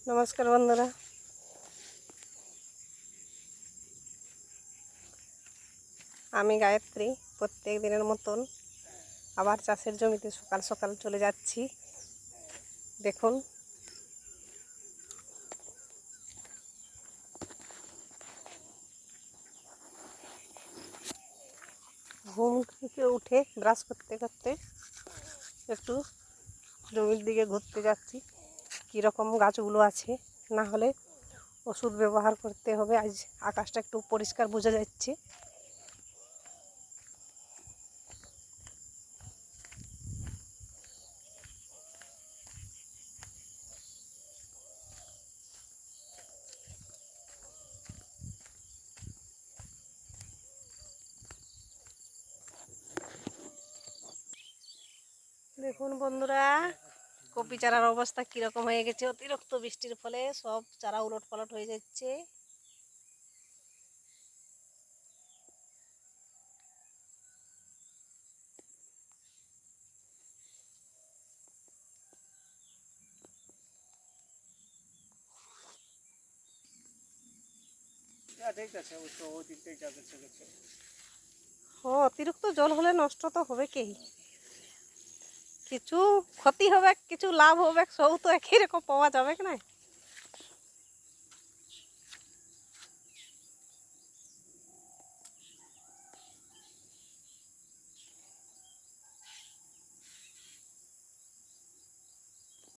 নমস্কার বন্ধুরা, আমি গায়ত্রী। প্রত্যেক দিনের মতন আবার চাষের জমিতে সকাল সকাল চলে যাচ্ছি। দেখুন, ঘুম থেকে উঠে ব্রাশ করতে করতে একটু জমির দিকে ঘুরতে যাচ্ছি। কীরকম গাছগুলো আছে, না হলে ওষুধ ব্যবহার করতে হবে। আজ আকাশটা একটু পরিষ্কার বোঝা যাচ্ছে। দেখুন বন্ধুরা, কপি চারার অবস্থা কীরকম হয়ে গেছে। অতিরিক্ত বৃষ্টির ফলে সব চারা উলট পালট হয়ে যাচ্ছে। অতিরিক্ত জল হলে নষ্ট তো হবে কি, কিছু ক্ষতি হবে কিছু লাভ হবে, সব তো একই রকম পাওয়া যাবে কি না।